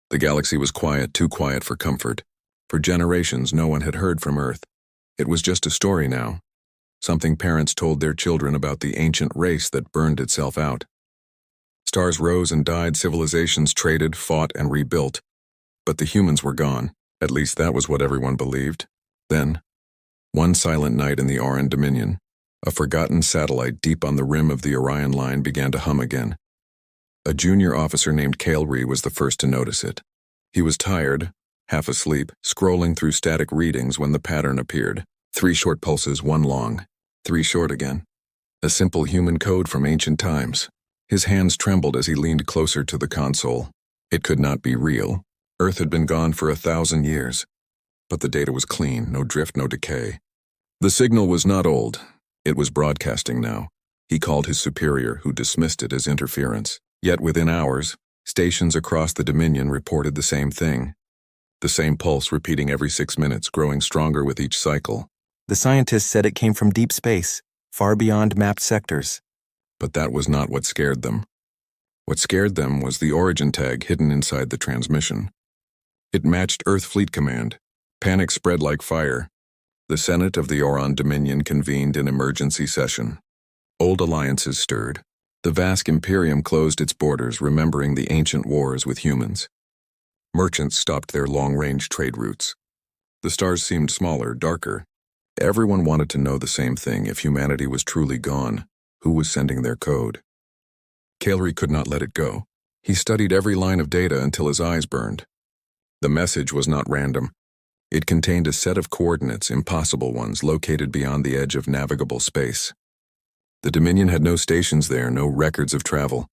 The galaxy was quiet, too quiet for comfort. For generations, no one had heard from Earth. It was just a story now. Something parents told their children about the ancient race that burned itself out. Stars rose and died, civilizations traded, fought, and rebuilt. But the humans were gone. At least that was what everyone believed. Then, one silent night in the Auran Dominion, a forgotten satellite deep on the rim of the Orion Line began to hum again. A junior officer named Kalri was the first to notice it. He was tired, half asleep, scrolling through static readings when the pattern appeared. 3 short pulses, 1 long. 3 short again. A simple human code from ancient times. His hands trembled as he leaned closer to the console. It could not be real. Earth had been gone for 1,000 years. But the data was clean, no drift, no decay. The signal was not old. It was broadcasting now. He called his superior, who dismissed it as interference. Yet within hours, stations across the Dominion reported the same thing. The same pulse repeating every 6 minutes, growing stronger with each cycle. The scientists said it came from deep space, far beyond mapped sectors. But that was not what scared them. What scared them was the origin tag hidden inside the transmission. It matched Earth Fleet Command. Panic spread like fire. The Senate of the Auran Dominion convened in emergency session. Old alliances stirred. The vast Imperium closed its borders, remembering the ancient wars with humans. Merchants stopped their long-range trade routes. The stars seemed smaller, darker. Everyone wanted to know the same thing: if humanity was truly gone, who was sending their code? Kalri could not let it go. He studied every line of data until his eyes burned. The message was not random. It contained a set of coordinates, impossible ones, located beyond the edge of navigable space. The Dominion had no stations there, no records of travel.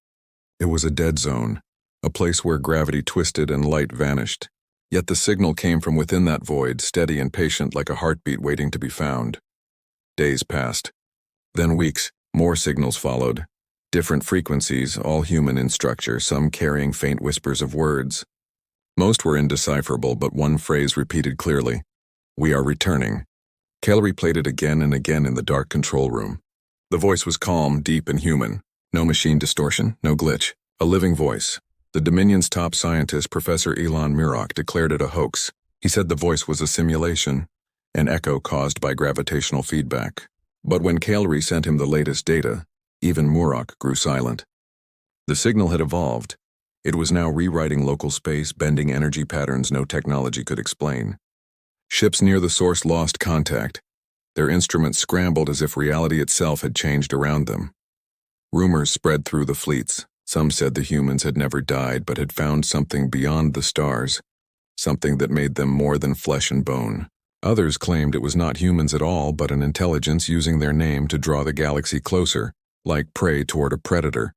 It was a dead zone, a place where gravity twisted and light vanished. Yet the signal came from within that void, steady and patient like a heartbeat waiting to be found. Days passed. Then weeks. More signals followed. Different frequencies, all human in structure, some carrying faint whispers of words. Most were indecipherable, but one phrase repeated clearly: "We are returning." Kalri played it again and again in the dark control room. The voice was calm, deep, and human. No machine distortion, no glitch. A living voice. The Dominion's top scientist, Professor Elon Murak, declared it a hoax. He said the voice was a simulation, an echo caused by gravitational feedback. But when Kalri sent him the latest data, even Murak grew silent. The signal had evolved. It was now rewriting local space, bending energy patterns no technology could explain. Ships near the source lost contact. Their instruments scrambled as if reality itself had changed around them. Rumors spread through the fleets. Some said the humans had never died but had found something beyond the stars, something that made them more than flesh and bone. Others claimed it was not humans at all, but an intelligence using their name to draw the galaxy closer, like prey toward a predator.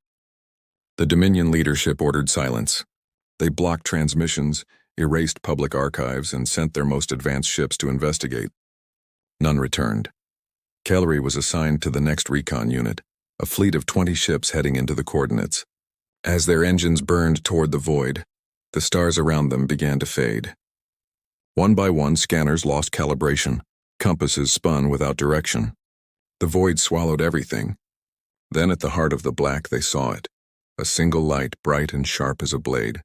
The Dominion leadership ordered silence. They blocked transmissions, erased public archives, and sent their most advanced ships to investigate. None returned. Kalri was assigned to the next recon unit, a fleet of 20 ships heading into the coordinates. As their engines burned toward the void, the stars around them began to fade. One by one, scanners lost calibration. Compasses spun without direction. The void swallowed everything. Then at the heart of the black they saw it, a single light, bright and sharp as a blade.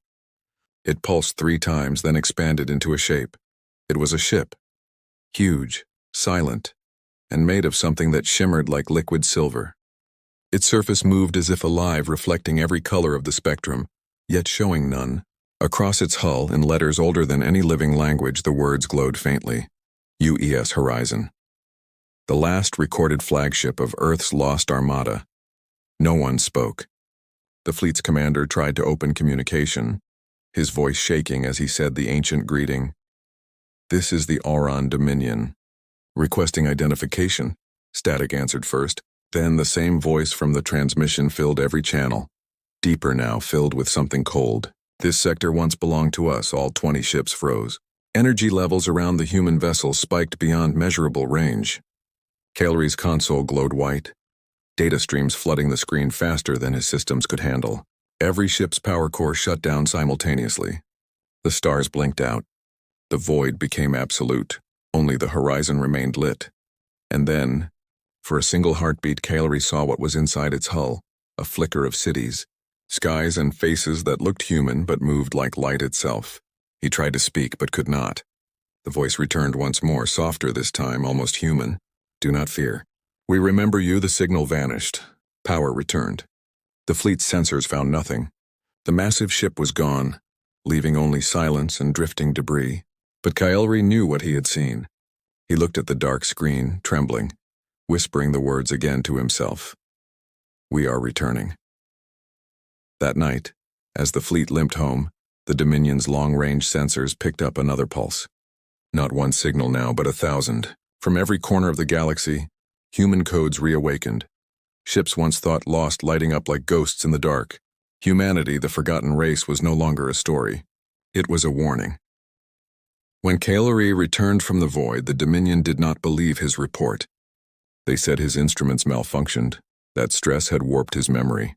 It pulsed 3 times, then expanded into a shape. It was a ship. Huge, silent, and made of something that shimmered like liquid silver. Its surface moved as if alive, reflecting every color of the spectrum, yet showing none. Across its hull, in letters older than any living language, the words glowed faintly: UES Horizon. The last recorded flagship of Earth's lost armada. No one spoke. The fleet's commander tried to open communication, his voice shaking as he said the ancient greeting. "This is the Auran Dominion. Requesting identification," static answered first. Then the same voice from the transmission filled every channel. Deeper now, filled with something cold. "This sector once belonged to us." All 20 ships froze. Energy levels around the human vessel spiked beyond measurable range. Kalri's console glowed white, data streams flooding the screen faster than his systems could handle. Every ship's power core shut down simultaneously. The stars blinked out. The void became absolute. Only the horizon remained lit. And then, for a single heartbeat, Kalri saw what was inside its hull, a flicker of cities, skies and faces that looked human but moved like light itself. He tried to speak but could not. The voice returned once more, softer this time, almost human. Do not fear. We remember you. The signal vanished. Power returned. The fleet's sensors found nothing. The massive ship was gone, leaving only silence and drifting debris. But Kael'ri knew what he had seen. He looked at the dark screen, trembling, whispering the words again to himself. We are returning. That night, as the fleet limped home, the Dominion's long-range sensors picked up another pulse. Not one signal now, but 1,000. From every corner of the galaxy, human codes reawakened. Ships once thought lost lighting up like ghosts in the dark. Humanity, the forgotten race, was no longer a story. It was a warning. When Kael'ri returned from the void, the Dominion did not believe his report. They said his instruments malfunctioned, that stress had warped his memory.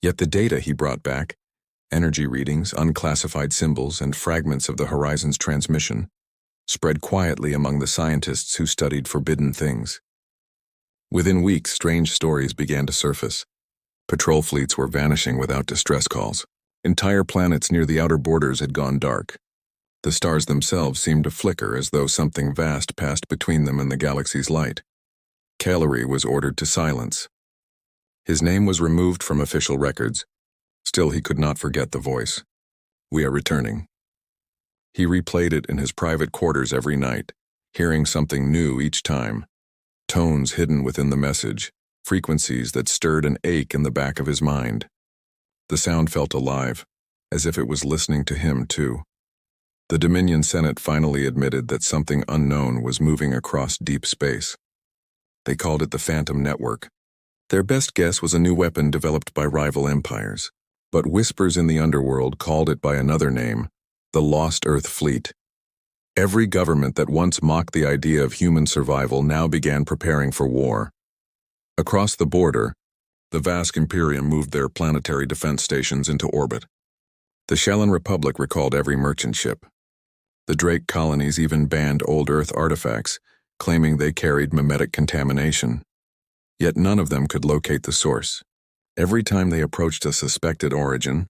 Yet the data he brought back, energy readings, unclassified symbols, and fragments of the Horizon's transmission, spread quietly among the scientists who studied forbidden things. Within weeks, strange stories began to surface. Patrol fleets were vanishing without distress calls. Entire planets near the outer borders had gone dark. The stars themselves seemed to flicker as though something vast passed between them and the galaxy's light. Kael'ri was ordered to silence. His name was removed from official records. Still, he could not forget the voice. We are returning. He replayed it in his private quarters every night, hearing something new each time. Tones hidden within the message, frequencies that stirred an ache in the back of his mind. The sound felt alive, as if it was listening to him too. The Dominion Senate finally admitted that something unknown was moving across deep space. They called it the Phantom Network. Their best guess was a new weapon developed by rival empires, but whispers in the underworld called it by another name, the Lost Earth Fleet. Every government that once mocked the idea of human survival now began preparing for war. Across the border, the vast Imperium moved their planetary defense stations into orbit. The Shellan Republic recalled every merchant ship. The Drake colonies even banned old Earth artifacts, claiming they carried mimetic contamination. Yet none of them could locate the source. Every time they approached a suspected origin,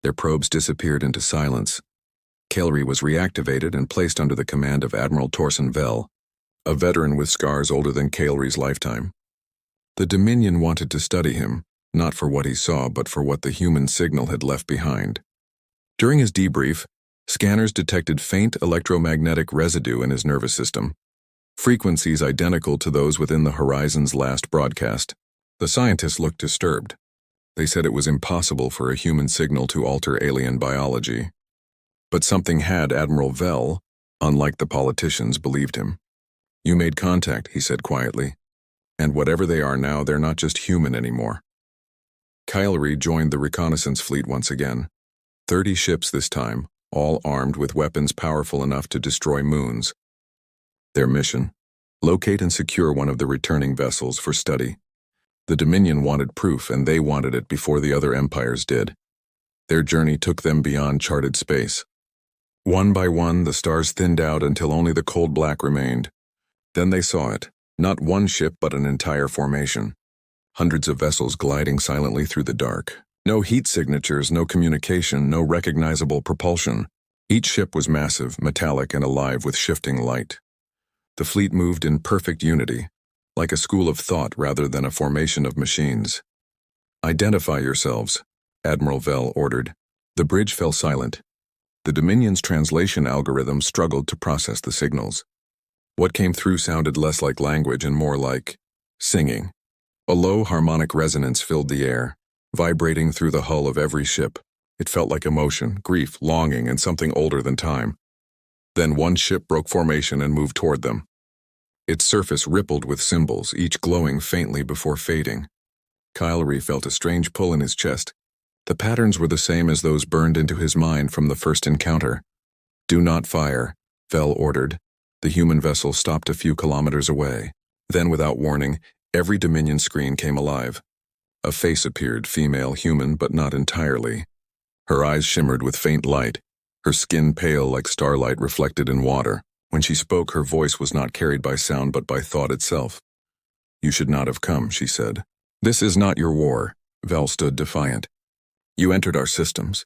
their probes disappeared into silence. Kael'ri was reactivated and placed under the command of Admiral Torsen Vel, a veteran with scars older than Kael'ri's lifetime. The Dominion wanted to study him, not for what he saw, but for what the human signal had left behind. During his debrief, scanners detected faint electromagnetic residue in his nervous system, frequencies identical to those within the Horizon's last broadcast. The scientists looked disturbed. They said it was impossible for a human signal to alter alien biology. But something had. Admiral Vel, unlike the politicians, believed him. You made contact, he said quietly. And whatever they are now, they're not just human anymore. Kael'ri joined the reconnaissance fleet once again. 30 ships this time, all armed with weapons powerful enough to destroy moons. Their mission: locate and secure one of the returning vessels for study. The Dominion wanted proof, and they wanted it before the other empires did. Their journey took them beyond charted space. One by one, the stars thinned out until only the cold black remained. Then they saw it, not one ship but an entire formation. Hundreds of vessels gliding silently through the dark. No heat signatures, no communication, no recognizable propulsion. Each ship was massive, metallic, and alive with shifting light. The fleet moved in perfect unity, like a school of thought rather than a formation of machines. Identify yourselves, Admiral Vel ordered. The bridge fell silent. The Dominion's translation algorithm struggled to process the signals. What came through sounded less like language and more like singing. A low harmonic resonance filled the air, vibrating through the hull of every ship. It felt like emotion, grief, longing, and something older than time. Then one ship broke formation and moved toward them. Its surface rippled with symbols, each glowing faintly before fading. Kael'ri felt a strange pull in his chest. The patterns were the same as those burned into his mind from the first encounter. Do not fire, Vel ordered. The human vessel stopped a few kilometers away. Then, without warning, every Dominion screen came alive. A face appeared, female, human, but not entirely. Her eyes shimmered with faint light, her skin pale like starlight reflected in water. When she spoke, her voice was not carried by sound but by thought itself. You should not have come, she said. This is not your war. Vel stood defiant. You entered our systems.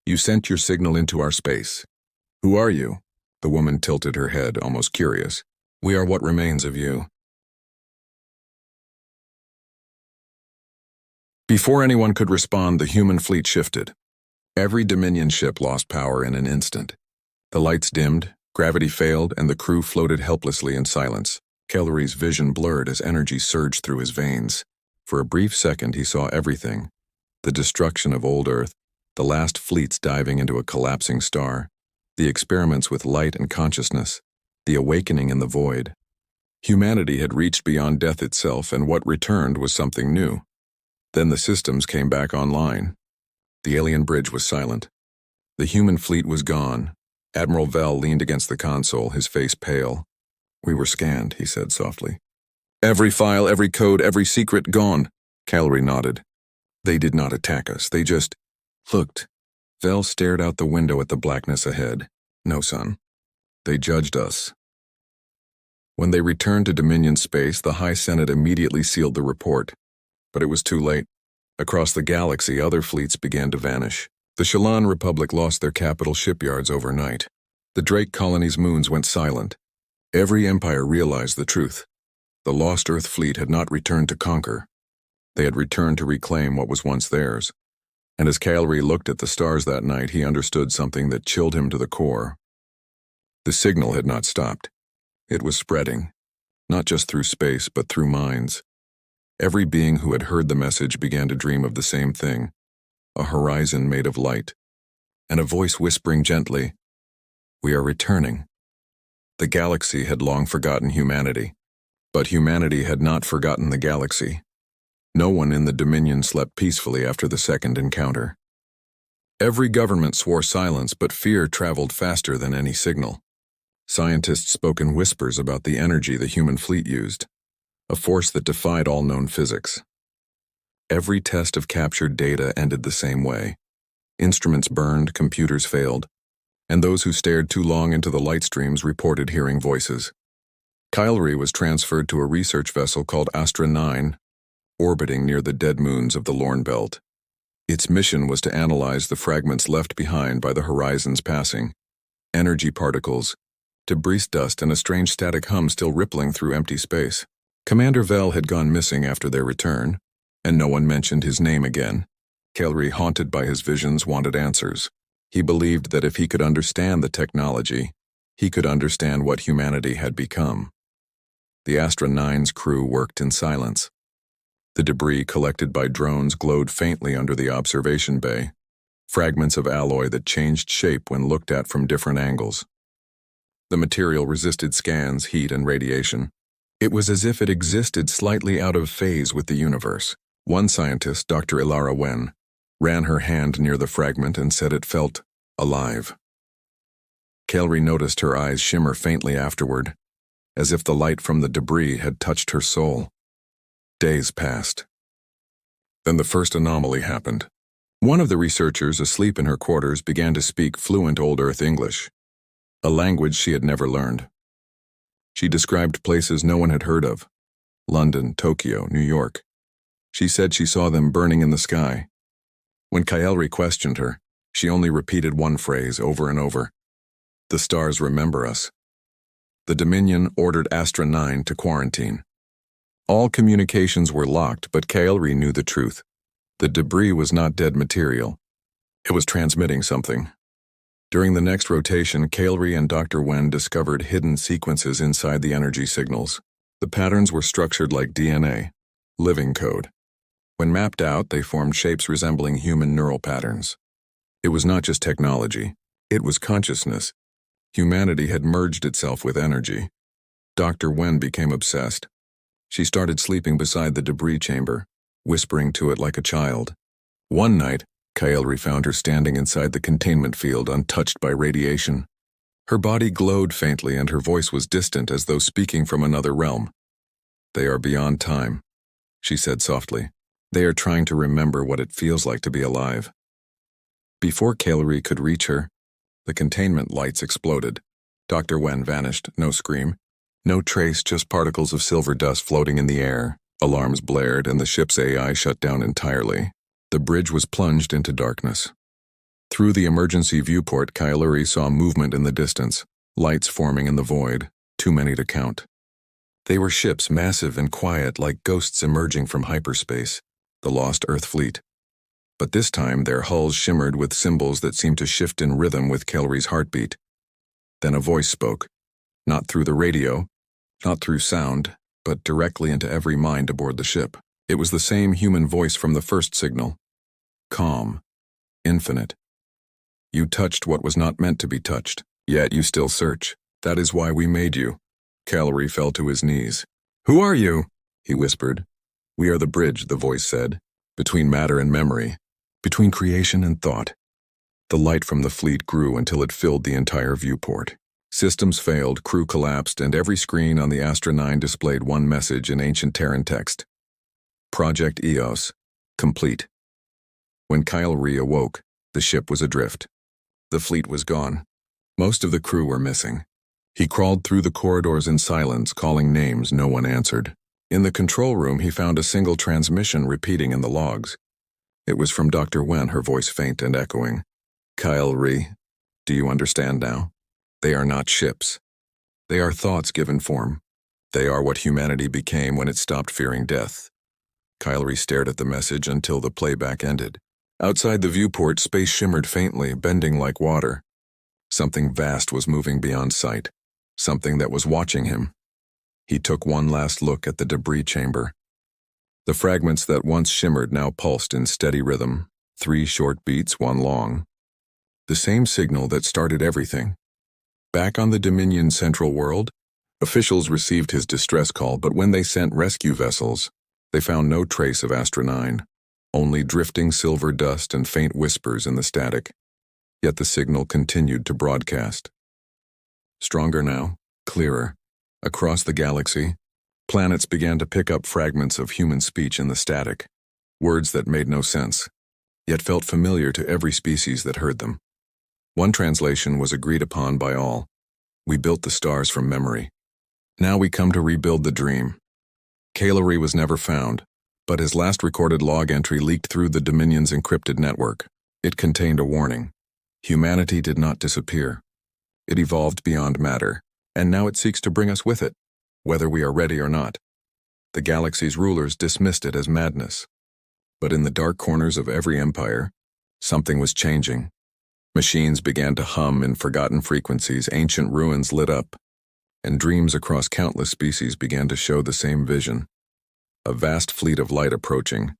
You sent your signal into our space. Who are you? The woman tilted her head, almost curious. We are what remains of you. Before anyone could respond, the human fleet shifted. Every Dominion ship lost power in an instant. The lights dimmed, gravity failed, and the crew floated helplessly in silence. Kellery's vision blurred as energy surged through his veins. For a brief second, he saw everything. The destruction of old Earth, the last fleets diving into a collapsing star, the experiments with light and consciousness, the awakening in the void. Humanity had reached beyond death itself, and what returned was something new. Then the systems came back online. The alien bridge was silent. The human fleet was gone. Admiral Vell leaned against the console, his face pale. We were scanned, he said softly. Every file, every code, every secret gone. Kellery nodded. They did not attack us, they just looked. Vell stared out the window at the blackness ahead. No, son. They judged us. When they returned to Dominion space, the High Senate immediately sealed the report. But it was too late. Across the galaxy, other fleets began to vanish. The Shallan Republic lost their capital shipyards overnight. The Drake colony's moons went silent. Every empire realized the truth. The lost Earth fleet had not returned to conquer. They had returned to reclaim what was once theirs. And as Kellery looked at the stars that night, he understood something that chilled him to the core. The signal had not stopped. It was spreading, not just through space, but through minds. Every being who had heard the message began to dream of the same thing, a horizon made of light, and a voice whispering gently, "We are returning." The galaxy had long forgotten humanity, but humanity had not forgotten the galaxy. No one in the Dominion slept peacefully after the second encounter. Every government swore silence, but fear traveled faster than any signal. Scientists spoke in whispers about the energy the human fleet used, a force that defied all known physics. Every test of captured data ended the same way. Instruments burned, computers failed, and those who stared too long into the light streams reported hearing voices. Kellery was transferred to a research vessel called Astra 9, orbiting near the dead moons of the Lorne Belt. Its mission was to analyze the fragments left behind by the horizon's passing, energy particles, debris dust, and a strange static hum still rippling through empty space. Commander Vell had gone missing after their return, and no one mentioned his name again. Kellery, haunted by his visions, wanted answers. He believed that if he could understand the technology, he could understand what humanity had become. The Astra 9's crew worked in silence. The debris collected by drones glowed faintly under the observation bay, fragments of alloy that changed shape when looked at from different angles. The material resisted scans, heat, and radiation. It was as if it existed slightly out of phase with the universe. One scientist, Dr. Ilara Wen, ran her hand near the fragment and said it felt alive. Kellery noticed her eyes shimmer faintly afterward, as if the light from the debris had touched her soul. Days passed. Then the first anomaly happened. One of the researchers, asleep in her quarters, began to speak fluent Old Earth English, a language she had never learned. She described places no one had heard of: London, Tokyo, New York. She said she saw them burning in the sky. When Kellery questioned her, she only repeated one phrase over and over: "The stars remember us." The Dominion ordered Astra 9 to quarantine. All communications were locked, but Kellery knew the truth. The debris was not dead material. It was transmitting something. During the next rotation, Kellery and Dr. Wen discovered hidden sequences inside the energy signals. The patterns were structured like DNA, living code. When mapped out, they formed shapes resembling human neural patterns. It was not just technology, it was consciousness. Humanity had merged itself with energy. Dr. Wen became obsessed. She started sleeping beside the debris chamber, whispering to it like a child. One night, Kellery found her standing inside the containment field, untouched by radiation. Her body glowed faintly and her voice was distant, as though speaking from another realm. "They are beyond time," she said softly. "They are trying to remember what it feels like to be alive." Before Kellery could reach her, the containment lights exploded. Dr. Wen vanished, no scream, no trace, just particles of silver dust floating in the air. Alarms blared and the ship's AI shut down entirely. The bridge was plunged into darkness. Through the emergency viewport, Kailuri saw movement in the distance, lights forming in the void, too many to count. They were ships massive and quiet like ghosts emerging from hyperspace, the lost Earth fleet. But this time their hulls shimmered with symbols that seemed to shift in rhythm with Kailuri's heartbeat. Then a voice spoke, not through the radio, not through sound, but directly into every mind aboard the ship. It was the same human voice from the first signal. Calm. Infinite. You touched what was not meant to be touched, yet you still search. That is why we made you. Kailuri fell to his knees. Who are you? He whispered. We are the bridge, the voice said, between matter and memory, between creation and thought. The light from the fleet grew until it filled the entire viewport. Systems failed, crew collapsed, and every screen on the Astra 9 displayed one message in ancient Terran text. Project EOS. Complete. When Kailuri awoke, the ship was adrift. The fleet was gone. Most of the crew were missing. He crawled through the corridors in silence, calling names no one answered. In the control room, he found a single transmission repeating in the logs. It was from Dr. Wen, her voice faint and echoing. Kailuri, do you understand now? They are not ships. They are thoughts given form. They are what humanity became when it stopped fearing death. Kailuri stared at the message until the playback ended. Outside the viewport, space shimmered faintly, bending like water. Something vast was moving beyond sight. Something that was watching him. He took one last look at the debris chamber. The fragments that once shimmered now pulsed in steady rhythm, 3 short beats, 1 long. The same signal that started everything. Back on the Dominion Central World, officials received his distress call, but when they sent rescue vessels, they found no trace of Astra 9, only drifting silver dust and faint whispers in the static. Yet the signal continued to broadcast. Stronger now, clearer. Across the galaxy, planets began to pick up fragments of human speech in the static, words that made no sense, yet felt familiar to every species that heard them. One translation was agreed upon by all. We built the stars from memory. Now we come to rebuild the dream. Kailuri was never found, but his last recorded log entry leaked through the Dominion's encrypted network. It contained a warning. Humanity did not disappear. It evolved beyond matter, and now it seeks to bring us with it, whether we are ready or not. The galaxy's rulers dismissed it as madness. But in the dark corners of every empire, something was changing. Machines began to hum in forgotten frequencies, ancient ruins lit up, and dreams across countless species began to show the same vision. A vast fleet of light approaching,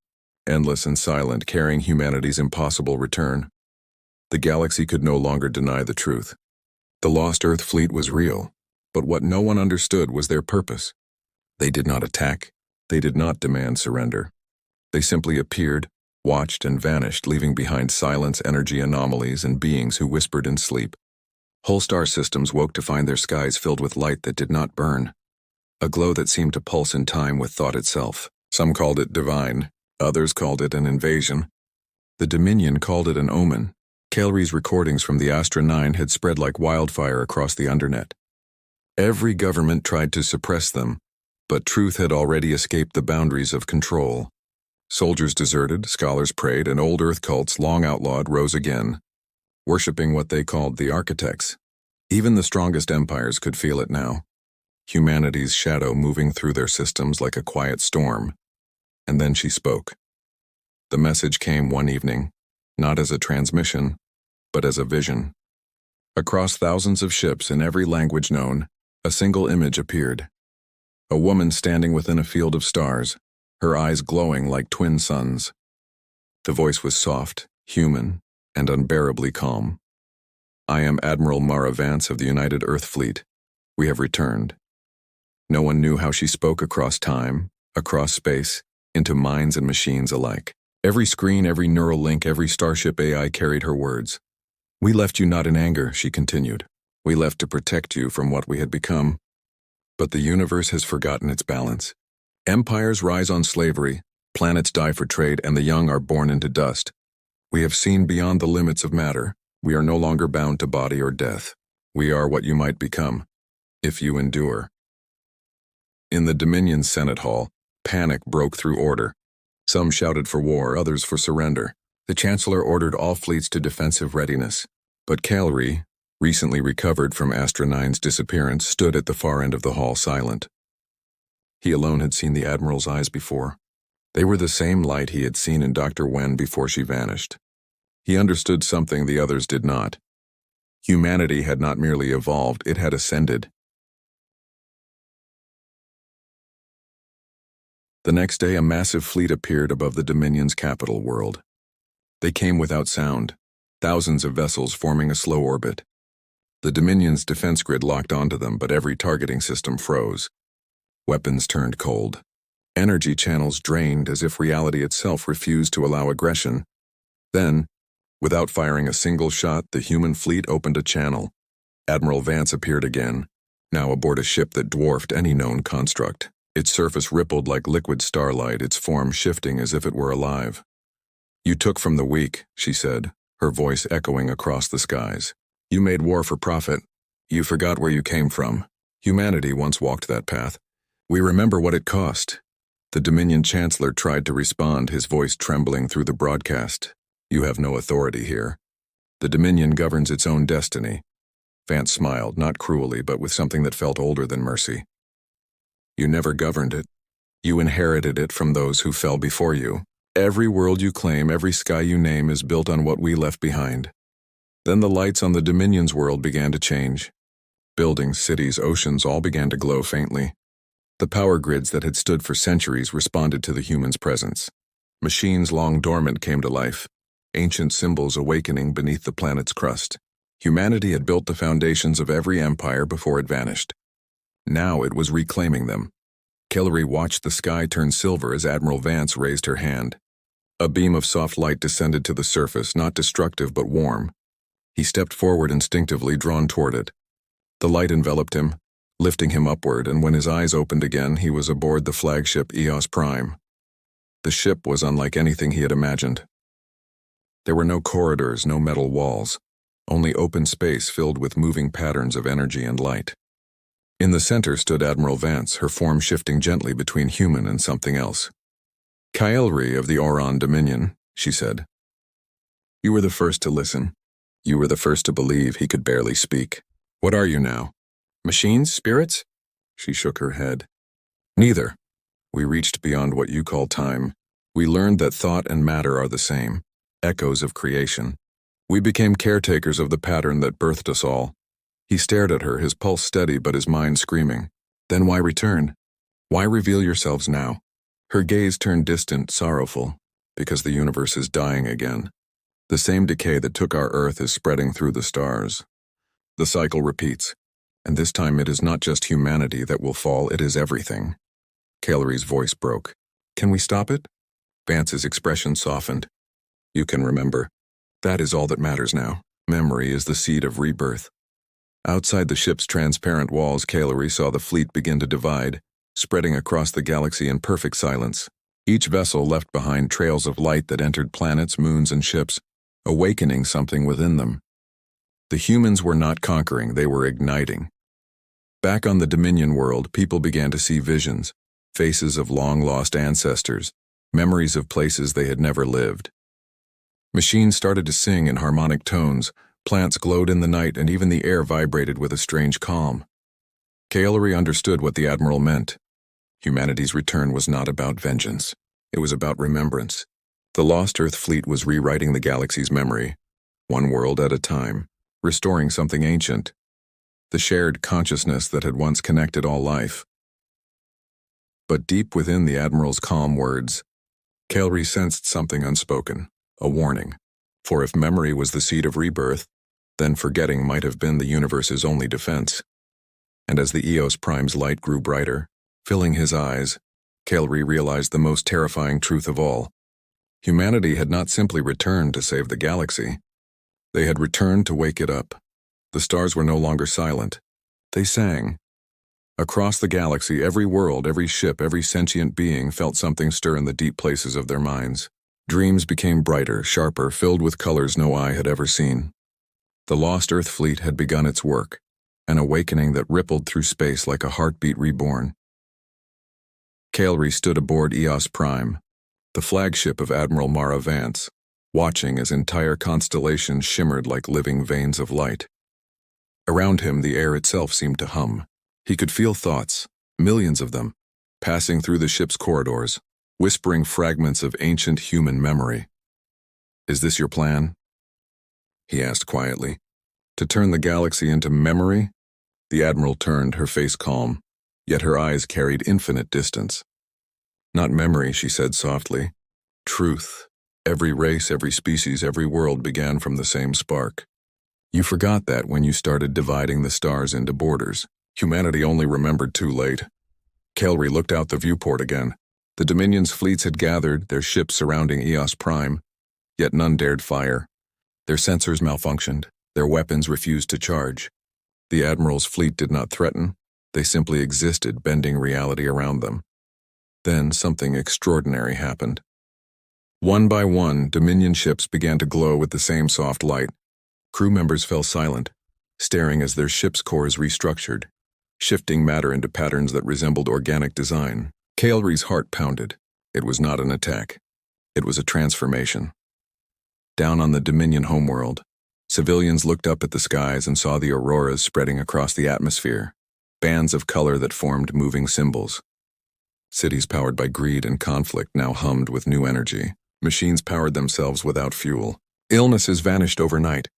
endless and silent, carrying humanity's impossible return. The galaxy could no longer deny the truth. The lost Earth fleet was real, but what no one understood was their purpose. They did not attack. They did not demand surrender. They simply appeared, watched, and vanished, leaving behind silence, energy anomalies, and beings who whispered in sleep. Whole star systems woke to find their skies filled with light that did not burn, a glow that seemed to pulse in time with thought itself. Some called it divine, others called it an invasion. The Dominion called it an omen. Kailuri's recordings from the Astra 9 had spread like wildfire across the Undernet. Every government tried to suppress them, but truth had already escaped the boundaries of control. Soldiers deserted, scholars prayed, and old Earth cults, long outlawed, rose again, worshipping what they called the architects. Even the strongest empires could feel it now. Humanity's shadow moving through their systems like a quiet storm. And then she spoke. The message came one evening, not as a transmission, but as a vision. Across thousands of ships in every language known, a single image appeared. A woman standing within a field of stars, her eyes glowing like twin suns. The voice was soft, human, and unbearably calm. I am Admiral Mara Vance of the United Earth Fleet. We have returned. No one knew how she spoke across time, across space, into minds and machines alike. Every screen, every neural link, every starship AI carried her words. We left you not in anger, she continued. We left to protect you from what we had become. But the universe has forgotten its balance. Empires rise on slavery, planets die for trade, and the young are born into dust. We have seen beyond the limits of matter. We are no longer bound to body or death. We are what you might become, if you endure. In the Dominion Senate Hall, panic broke through order. Some shouted for war, others for surrender. The Chancellor ordered all fleets to defensive readiness. But Calry, recently recovered from Astra 9's disappearance, stood at the far end of the hall silent. He alone had seen the Admiral's eyes before. They were the same light he had seen in Dr. Wen before she vanished. He understood something the others did not. Humanity had not merely evolved, it had ascended. The next day, a massive fleet appeared above the Dominion's capital world. They came without sound, thousands of vessels forming a slow orbit. The Dominion's defense grid locked onto them, but every targeting system froze. Weapons turned cold. Energy channels drained as if reality itself refused to allow aggression. Then, without firing a single shot, the human fleet opened a channel. Admiral Vance appeared again, now aboard a ship that dwarfed any known construct. Its surface rippled like liquid starlight, its form shifting as if it were alive. "You took from the weak," she said, her voice echoing across the skies. "You made war for profit. You forgot where you came from. Humanity once walked that path. We remember what it cost." The Dominion Chancellor tried to respond, his voice trembling through the broadcast. "You have no authority here. The Dominion governs its own destiny." Vance smiled, not cruelly, but with something that felt older than mercy. "You never governed it. You inherited it from those who fell before you. Every world you claim, every sky you name is built on what we left behind." Then the lights on the Dominion's world began to change. Buildings, cities, oceans all began to glow faintly. The power grids that had stood for centuries responded to the humans' presence. Machines long dormant came to life, ancient symbols awakening beneath the planet's crust. Humanity had built the foundations of every empire before it vanished. Now it was reclaiming them. Hillary watched the sky turn silver as Admiral Vance raised her hand. A beam of soft light descended to the surface, not destructive but warm. He stepped forward instinctively, drawn toward it. The light enveloped him, lifting him upward, and when his eyes opened again, he was aboard the flagship Eos Prime. The ship was unlike anything he had imagined. There were no corridors, no metal walls, only open space filled with moving patterns of energy and light. In the center stood Admiral Vance, her form shifting gently between human and something else. "Kaelri of the Oron Dominion," she said. "You were the first to listen. You were the first to believe." He could barely speak. "What are you now? Machines? Spirits?" She shook her head. "Neither. We reached beyond what you call time. We learned that thought and matter are the same, echoes of creation. We became caretakers of the pattern that birthed us all." He stared at her, his pulse steady but his mind screaming. "Then why return? Why reveal yourselves now?" Her gaze turned distant, sorrowful, "Because the universe is dying again. The same decay that took our Earth is spreading through the stars. The cycle repeats, and this time it is not just humanity that will fall, it is everything." Calry's voice broke. "Can we stop it?" Vance's expression softened. "You can remember. That is all that matters now. Memory is the seed of rebirth." Outside the ship's transparent walls, Calry saw the fleet begin to divide, spreading across the galaxy in perfect silence. Each vessel left behind trails of light that entered planets, moons, and ships, awakening something within them. The humans were not conquering, they were igniting. Back on the Dominion world, people began to see visions, faces of long-lost ancestors, memories of places they had never lived. Machines started to sing in harmonic tones, plants glowed in the night, and even the air vibrated with a strange calm. Calry understood what the Admiral meant. Humanity's return was not about vengeance. It was about remembrance. The Lost Earth fleet was rewriting the galaxy's memory, one world at a time, restoring something ancient, the shared consciousness that had once connected all life. But deep within the Admiral's calm words, Calry sensed something unspoken, a warning. For if memory was the seed of rebirth, then forgetting might have been the universe's only defense. And as the Eos Prime's light grew brighter, filling his eyes, Calry realized the most terrifying truth of all. Humanity had not simply returned to save the galaxy. They had returned to wake it up. The stars were no longer silent. They sang. Across the galaxy, every world, every ship, every sentient being felt something stir in the deep places of their minds. Dreams became brighter, sharper, filled with colors no eye had ever seen. The Lost Earth fleet had begun its work, an awakening that rippled through space like a heartbeat reborn. Calry stood aboard Eos Prime, the flagship of Admiral Mara Vance, watching as entire constellations shimmered like living veins of light. Around him, the air itself seemed to hum. He could feel thoughts, millions of them, passing through the ship's corridors, whispering fragments of ancient human memory. "Is this your plan?" he asked quietly. "To turn the galaxy into memory?" The Admiral turned, her face calm, yet her eyes carried infinite distance. "Not memory," she said softly. "Truth. Every race, every species, every world began from the same spark. You forgot that when you started dividing the stars into borders. Humanity only remembered too late." Kelry looked out the viewport again. The Dominion's fleets had gathered, their ships surrounding Eos Prime, yet none dared fire. Their sensors malfunctioned, their weapons refused to charge. The Admiral's fleet did not threaten, they simply existed, bending reality around them. Then something extraordinary happened. One by one, Dominion ships began to glow with the same soft light. Crew members fell silent, staring as their ship's cores restructured, shifting matter into patterns that resembled organic design. Kelry's heart pounded. It was not an attack. It was a transformation. Down on the Dominion homeworld, civilians looked up at the skies and saw the auroras spreading across the atmosphere, bands of color that formed moving symbols. Cities powered by greed and conflict now hummed with new energy. Machines powered themselves without fuel. Illnesses vanished overnight.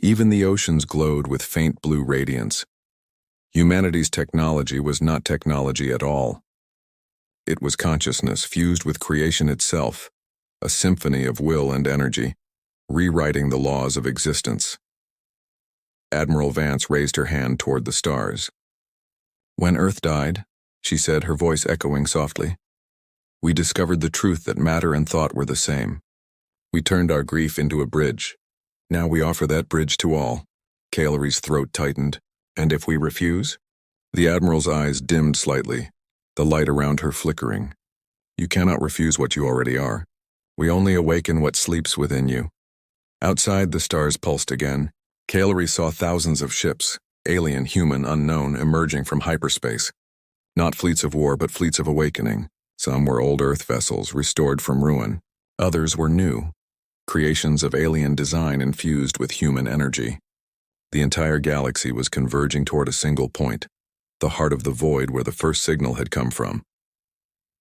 Even the oceans glowed with faint blue radiance. Humanity's technology was not technology at all. It was consciousness fused with creation itself, a symphony of will and energy, rewriting the laws of existence. Admiral Vance raised her hand toward the stars. "When Earth died," she said, her voice echoing softly, "we discovered the truth that matter and thought were the same. We turned our grief into a bridge. Now we offer that bridge to all." Kelry's throat tightened. "And if we refuse?" The Admiral's eyes dimmed slightly, the light around her flickering. "You cannot refuse what you already are. We only awaken what sleeps within you." Outside, the stars pulsed again. Kelry saw thousands of ships, alien, human, unknown, emerging from hyperspace. Not fleets of war, but fleets of awakening. Some were old Earth vessels, restored from ruin. Others were new, creations of alien design infused with human energy. The entire galaxy was converging toward a single point, the heart of the void where the first signal had come from.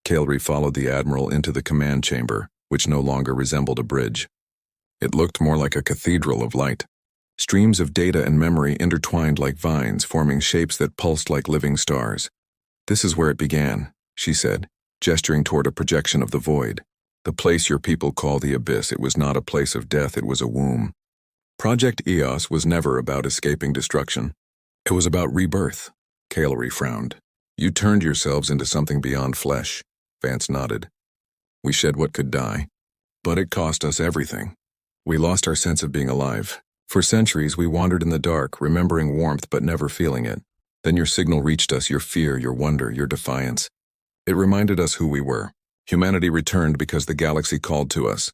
Kelry followed the Admiral into the command chamber, which no longer resembled a bridge. It looked more like a cathedral of light. Streams of data and memory intertwined like vines, forming shapes that pulsed like living stars. "This is where it began," she said, gesturing toward a projection of the void. "The place your people call the abyss. It was not a place of death, it was a womb." Project Eos was never about escaping destruction. It was about rebirth. Kelry frowned. "You turned yourselves into something beyond flesh." Vance nodded. "We shed what could die, but it cost us everything. We lost our sense of being alive. For centuries we wandered in the dark, remembering warmth but never feeling it. Then your signal reached us, your fear, your wonder, your defiance. It reminded us who we were. Humanity returned because the galaxy called to us."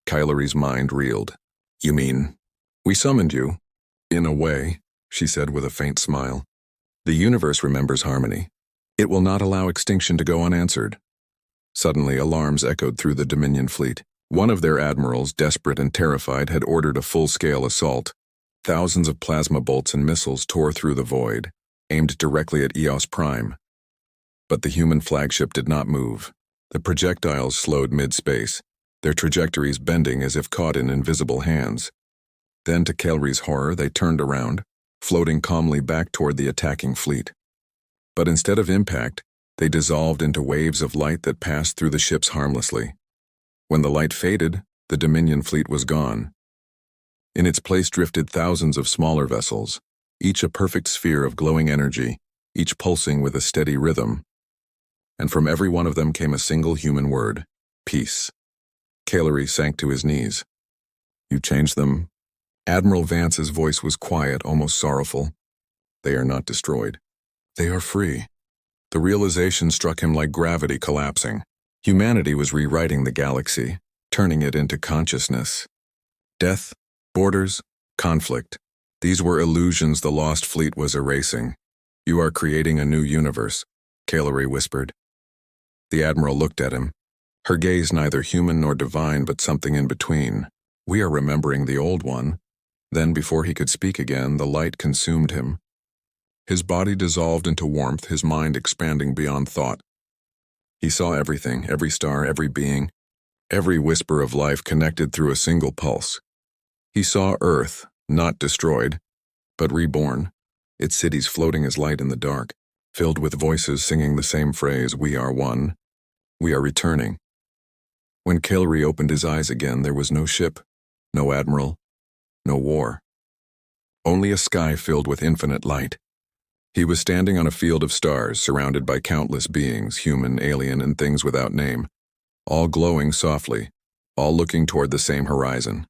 Kelry's mind reeled. "You mean, we summoned you?" "In a way," she said with a faint smile. "The universe remembers harmony. It will not allow extinction to go unanswered." Suddenly, alarms echoed through the Dominion fleet. One of their admirals, desperate and terrified, had ordered a full-scale assault. Thousands of plasma bolts and missiles tore through the void, aimed directly at Eos Prime. But the human flagship did not move. The projectiles slowed mid-space, their trajectories bending as if caught in invisible hands. Then, to Kelry's horror, they turned around, floating calmly back toward the attacking fleet. But instead of impact, they dissolved into waves of light that passed through the ships harmlessly. When the light faded, the Dominion fleet was gone. In its place drifted thousands of smaller vessels, each a perfect sphere of glowing energy, each pulsing with a steady rhythm. And from every one of them came a single human word: peace. Kelry sank to his knees. "You changed them?" Admiral Vance's voice was quiet, almost sorrowful. "They are not destroyed. They are free." The realization struck him like gravity collapsing. Humanity was rewriting the galaxy, turning it into consciousness. Death, borders, conflict. These were illusions the lost fleet was erasing. "You are creating a new universe," Kelry whispered. The Admiral looked at him, Her gaze neither human nor divine, but something in between. We are remembering the old one. Then, before he could speak again, the light consumed him. His body dissolved into warmth, his mind expanding beyond thought. He saw everything, every star, every being, every whisper of life connected through a single pulse. He saw Earth, not destroyed, but reborn, its cities floating as light in the dark, filled with voices singing the same phrase, "We are one. We are returning." When Kale reopened his eyes again, there was no ship, no admiral, no war. Only a sky filled with infinite light. He was standing on a field of stars, surrounded by countless beings, human, alien, and things without name, all glowing softly, all looking toward the same horizon.